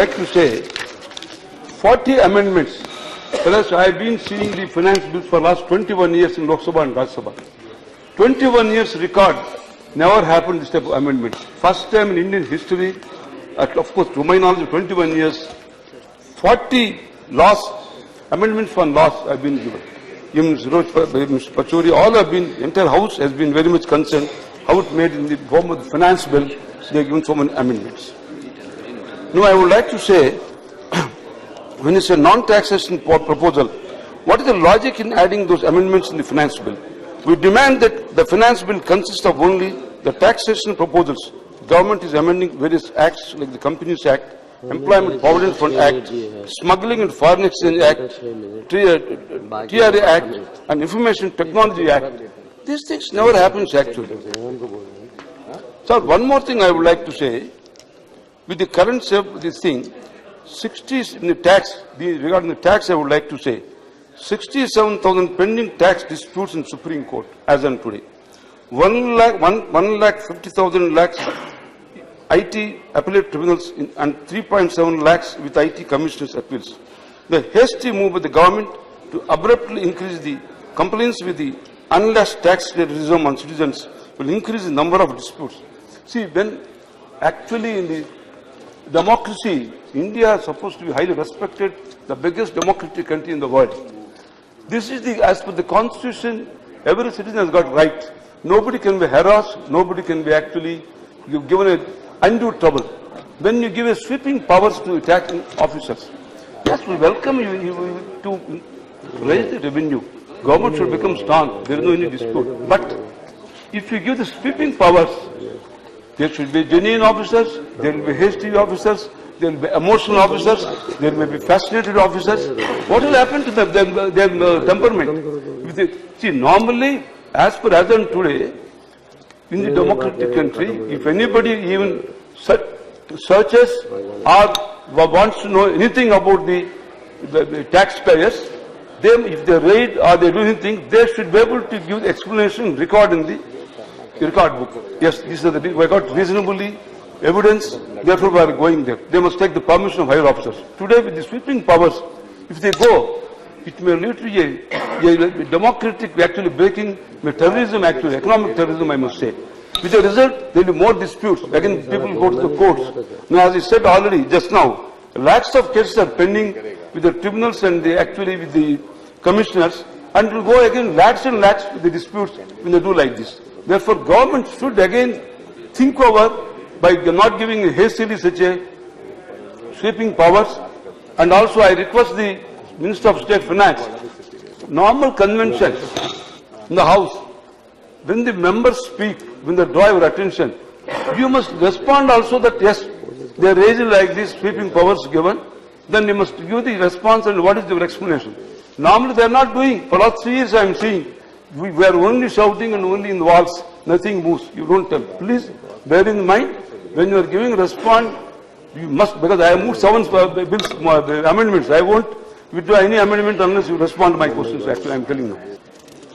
like to say 40 amendments. Whereas I have been seeing the finance bills for the last 21 years in Lok Sabha and Rajya Sabha. 21 years record, never happened this type of amendments. First time in Indian history, of course, to my knowledge, 21 years, 40 laws, amendments on laws have been given. Even Mr. Pachuri, all have been, the entire House has been very much concerned how it made in the form of the finance bill, they have given so many amendments. Now, I would like to say, when it's a non-taxation proposal, what is the logic in adding those amendments in the finance bill? We demand that the finance bill consists of only the taxation proposals. Government is amending various acts like the Companies Act, Employment Provident Fund Act, Smuggling and Foreign Exchange Act, TRA Act, and Information Technology Act. These things never happens actually. So one more thing I would like to say, with the current this thing, 60 in the tax, regarding the tax I would like to say, 67,000 pending tax disputes in Supreme Court as on today. 1,50,000 lakhs IT appellate tribunals and 3.7 lakhs with IT commissioners appeals. The hasty move by the government to abruptly increase the complaints with the unless tax terrorism on citizens will increase the number of disputes. See, when actually in the democracy, India is supposed to be highly respected, the biggest democratic country in the world. This is as per the Constitution, every citizen has got right. Nobody can be harassed, nobody can be actually given a undue trouble. When you give a sweeping powers to attacking officers, yes, we welcome you to raise the revenue. Government should become strong, there is no any dispute. But if you give the sweeping powers, there should be genuine officers, there will be hasty officers, there will be emotional officers, there may be fascinated officers. What will happen to their temperament? See, normally, as per as on today, in the democratic country, if anybody even searches or wants to know anything about the taxpayers, if they read or they do anything, they should be able to give the explanation record in the record book. Yes, these are we got reasonably evidence, therefore we are going there. They must take the permission of higher officers. Today with the sweeping powers, if they go, it may lead to a democratic actually breaking terrorism, actually economic terrorism, I must say. With the result, there will be more disputes. Again, people go to the courts. Now, as I said already just now, lakhs of cases are pending with the tribunals and actually with the commissioners, and it will go again lakhs and lakhs with the disputes when they do like this. Therefore, government should again think over by not giving hastily such a sweeping powers. And also, I request the Minister of State Finance, normal convention in the House, when the members speak, when they draw your attention, you must respond also that yes, they are raising like this, sweeping powers given, then you must give the response and what is your explanation. Normally they are not doing. For the last 3 years I am seeing, we are only shouting and only in the walls, nothing moves. You don't tell. Please bear in mind, when you are giving a response, you must, because I have moved 7 bills, amendments. I won't withdraw any amendment unless you respond to my questions, actually I am telling you.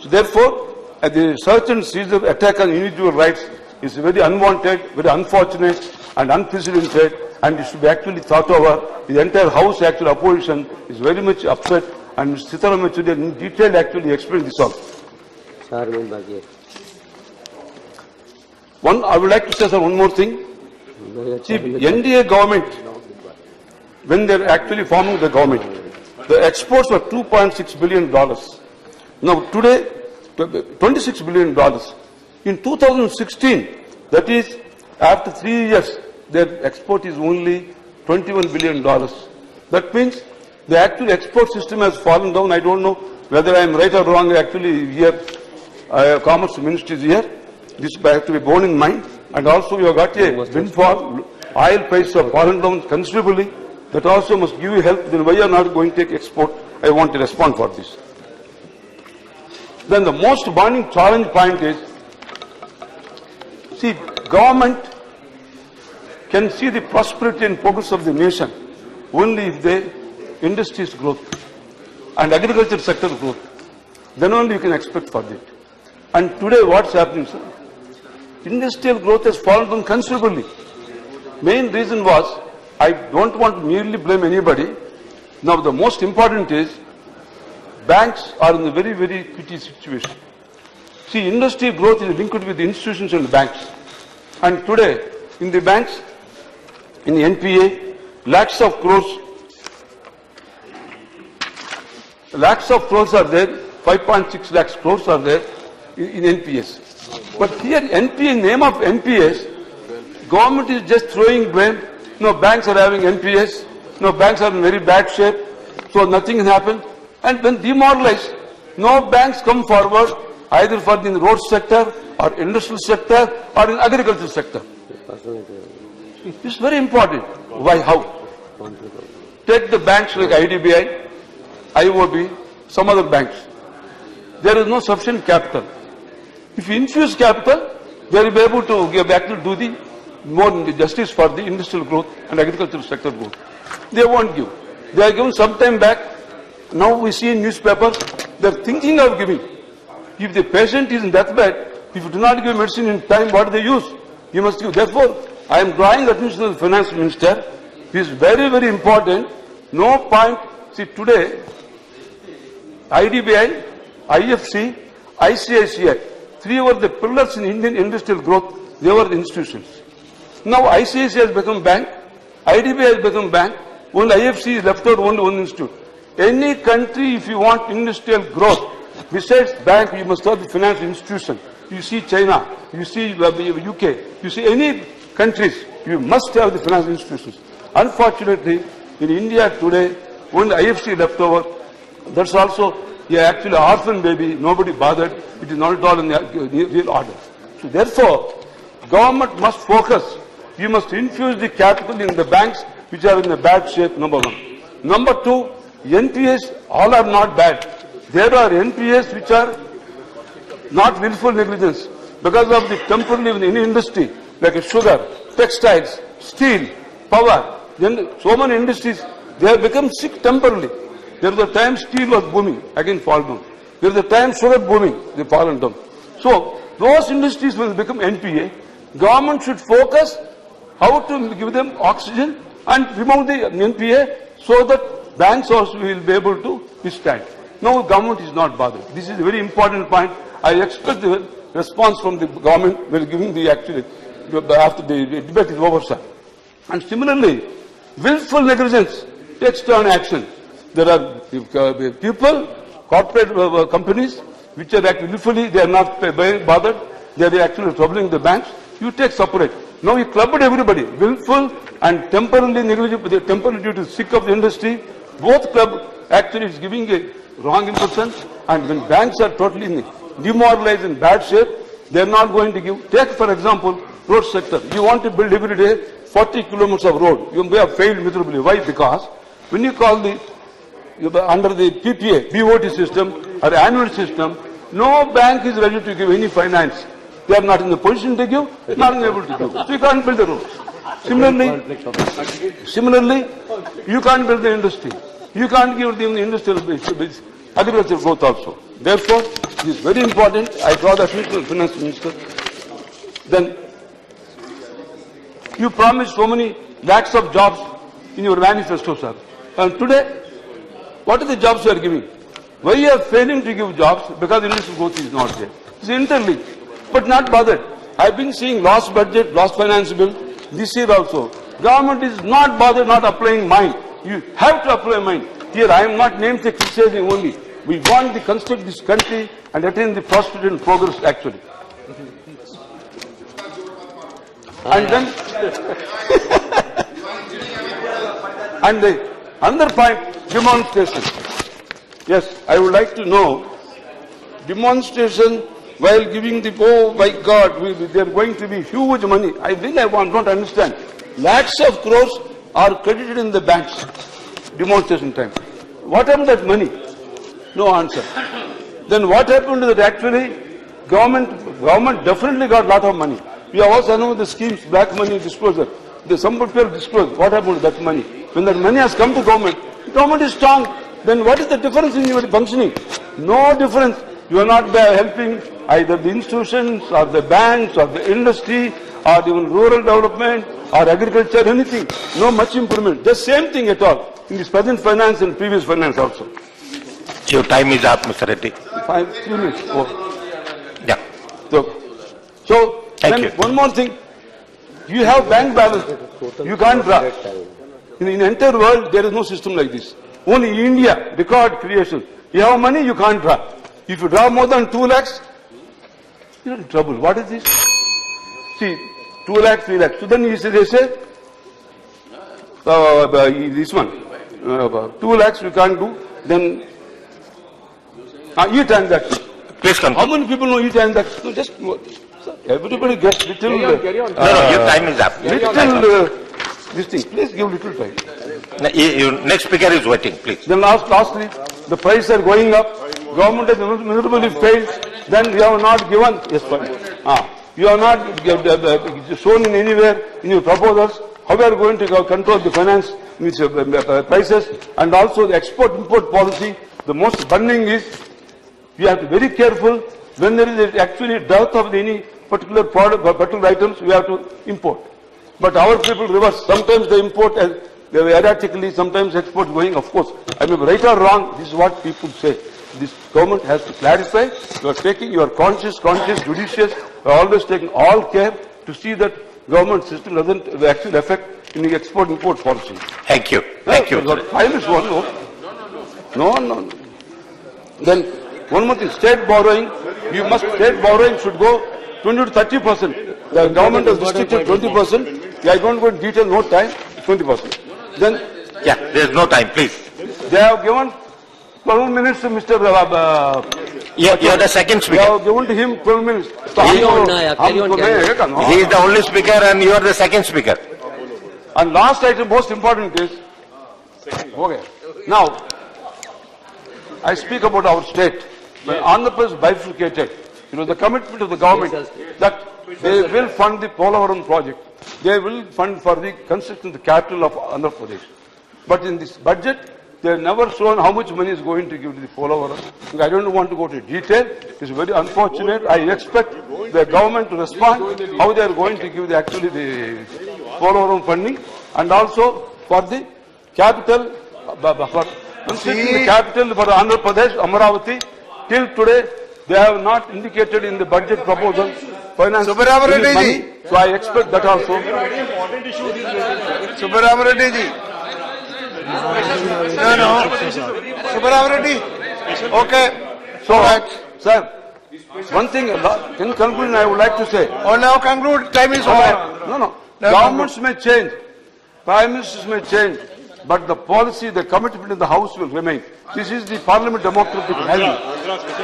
So therefore, the search and seizure attack on individual rights is very unwanted, very unfortunate and unprecedented, and it should be actually thought over. The entire House, actual opposition, is very much upset, and Mr. T.Subbarami Reddy in detail actually explained this all. I would like to say, sir, one more thing. See, NDA government, when they are actually forming the government, the exports were $2.6 billion. Now today, $26 billion. In 2016, that is, after 3 years, their export is only $21 billion. That means the actual export system has fallen down. I don't know whether I am right or wrong. Actually, here, Commerce Ministry is here. This has to be borne in mind. And also, you have got a windfall. Oil prices have fallen down considerably. That also must give you help. Then why you are not going to take export? I want to respond for this. Then the most burning challenge point is, see, government can see the prosperity and progress of the nation only if the industry's growth and agriculture sector growth. Then only you can expect for that. And today what's happening, sir? Industrial growth has fallen down considerably. Main reason was I don't want to merely blame anybody. Now the most important is, banks are in a very, very critical situation. See, industry growth is linked with the institutions and the banks. And today, in the banks, in the NPA, lakhs of crores are there, 5.6 lakhs crores are there in NPS. But here, NPA, name of NPS, government is just throwing blame. No, banks are having NPS. No, banks are in very bad shape. So nothing has happened. And when demoralized, no banks come forward either for the road sector or industrial sector or in agricultural sector. It's very important. Why? How? Take the banks like IDBI, IOB, some other banks. There is no sufficient capital. If you infuse capital, they will be able to give back to do the more justice for the industrial growth and agricultural sector growth. They won't give. They are given some time back. Now we see in newspapers, they are thinking of giving. If the patient is in deathbed, if you do not give medicine in time, what do they use? You must give. Therefore, I am drawing attention to the finance minister. It is very, very important. No point. See, today, IDBI, IFC, ICICI, three were the pillars in Indian industrial growth. They were the institutions. Now ICICI has become bank, IDBI has become bank, only IFC is left out, only one institute. Any country, if you want industrial growth, besides bank, you must have the financial institution. You see China, you see UK, you see any countries, you must have the financial institutions. Unfortunately, in India today, only IFC left over. That's also actually an orphan baby, nobody bothered. It is not at all in the real order. So therefore, government must focus. You must infuse the capital in the banks which are in a bad shape, number one. Number two, NPAs, all are not bad. There are NPAs which are not willful negligence because of the temporary in any industry like sugar, textiles, steel, power. Then so many industries, they have become sick temporarily. There was a time steel was booming, again fall down. There was a time sugar booming, they fallen down. So those industries will become NPA. Government should focus how to give them oxygen and remove the NPA so that banks also will be able to withstand. No, government is not bothered. This is a very important point. I expect the response from the government when giving the actually after the debate is over, sir. And similarly, willful negligence takes turn action. There are people, corporate companies, which are actually willfully, they are not bothered. They are actually troubling the banks. You take separate. Now you clubbed everybody, willful and temporarily negligible, temporarily due to sick of the industry. Both club actually is giving a wrong impression. And when banks are totally demoralized in bad shape, they are not going to give. Take for example, road sector. You want to build every day 40 kilometers of road. You may have failed miserably. Why? Because when you call under the PPA, BOT system or annual system, no bank is ready to give any finance. They are not in the position to give, not able to give. So you can't build the roads. Similarly, you can't build the industry. You can't give the industrial agricultural growth also. Therefore, it is very important. I draw the attention to the finance minister. Then, you promised so many lakhs of jobs in your manifesto, sir. And today, what are the jobs you are giving? Why you are failing to give jobs? Because industrial growth is not there. It's interlinked, but not bothered. I've been seeing lost budget, lost finance bill this year also. Government is not bothered, not applying mind. You have to apply mind. Here I am not namesake criticizing only. We want to construct this country and attain the prosperity and progress actually. And then, and the another point, demonstration. Yes, I would like to know, demonstration while giving the, oh my God, they are going to be huge money. I think I don't understand. Lakhs of crores are credited in the banks, demonstration time. What happened to that money? No answer. Then what happened to that actually? Government definitely got a lot of money. We have also announced the schemes, black money disclosure. Some people disclose what happened to that money. When that money has come to government is strong. Then what is the difference in your functioning? No difference. You are not helping either the institutions or the banks or the industry or even rural development or agriculture, anything. No much improvement. The same thing at all in this present finance and previous finance also. Your time is up, Mr. Reddy. 5 minutes. Oh. Yeah. So Thank you. One more thing. You have bank balance. You can't draw. In the entire world, there is no system like this. Only India, record creation. You have money, you can't draw. If you draw more than 2 lakhs, you're in trouble. What is this? See, 2 lakhs, 3 lakhs. So then they say, this one, 2 lakhs you can't do. Then e-transaction. Please continue. How many people know e-transaction? No, just everybody gets little. Carry on. No, your time is up. Little this thing. Please give little time. Next speaker is waiting, please. Then lastly, the prices are going up. Government has miserably failed. Then you have not given. Yes, fine. You have not shown in anywhere in your proposals how we are going to control the finance prices and also the export-import policy. The most burning is you have to be very careful when there is actually dearth of any particular product or particular items. We have to import. But our people reverse. Sometimes they import erratically, sometimes export going. Of course, I mean, right or wrong, this is what people say. This government has to clarify. You are conscious, judicious. You are always taking all care to see that government system doesn't actually affect in the export-import policy. Thank you. Thank you. File is one. No. Then one more thing. State borrowing. State borrowing should go 20 to 30%. The government has restricted 20%. I don't go in detail. No time. 20%. Then there's no time. Please. They have given 12 minutes to Mr. You are the second speaker. They have given to him 12 minutes. So He is the only speaker and you are the second speaker. And last item, most important is, okay. Now, I speak about our state. When Andhra Pradesh is bifurcated, the commitment of the government that they will fund the Polavaram project. They will fund for the construction of the capital of Andhra Pradesh. But in this budget, they have never shown how much money is going to give to the Polavaram. I don't want to go to detail. It's very unfortunate. I expect the government to respond how they are going to give the Polavaram funding, and also for the capital, for constructing the capital for Andhra Pradesh, Amaravati. Till today, they have not indicated in the budget proposal finance. Subbarami Reddy ji. So I expect that also. Subbarami Reddy ji. No. Subbarami Reddy. Okay. So, sir, one thing, in conclusion, I would like to say. Oh, now conclude. Time is over. No. Governments may change. Prime ministers may change. But the policy, the commitment in the House will remain. This is the Parliament democratic value.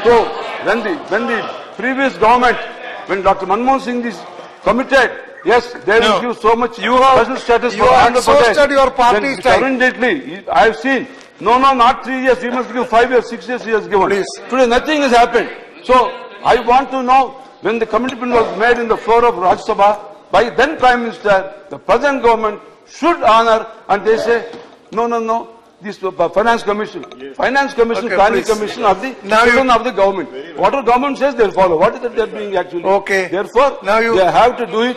So, when the previous government, when Dr. Manmohan Singh is committed, yes, they will give so much special status for Andhra Pradesh. Your party's time. I have seen. No, not 3 years. You must give 5 years, 6 years. He has given. Please. Today, nothing has happened. So, I want to know when the commitment was made in the floor of Rajya Sabha by then Prime Minister, the present government should honor, and they say, no. This Finance Commission, Finance Commission, okay, Planning please. Commission of the children of the government. Whatever government says, they'll follow. What is it they're doing actually? Okay. Therefore, they have to do it.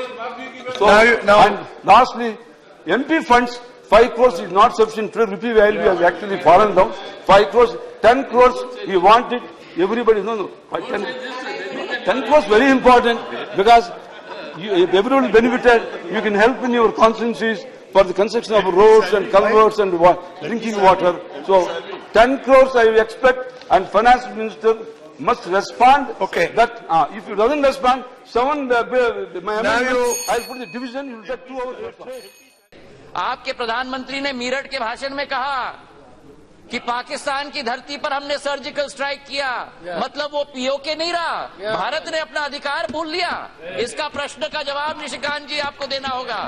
So, and lastly, MP funds, 5 crores is not sufficient. Rupee value has actually fallen down. 5 crores, 10 crores, we want it. Everybody, no. 10 crores very important because everybody benefited. You can help in your constituencies for the construction of roads and culverts and drinking water. So 10 crores I expect, and Finance Minister must respond. Okay. That if he doesn't respond, someone I'll put the division. You'll take 2 hours. आपके प्रधानमंत्री ने मीरठ के भाषण में कहा कि पाकिस्तान की धरती पर हमने सर्जिकल स्ट्राइक किया, मतलब वो पीओके नहीं रहा, भारत ने अपना अधिकार भूल लिया। इसका प्रश्न का जवाब निशिकांत जी आपको देना होगा।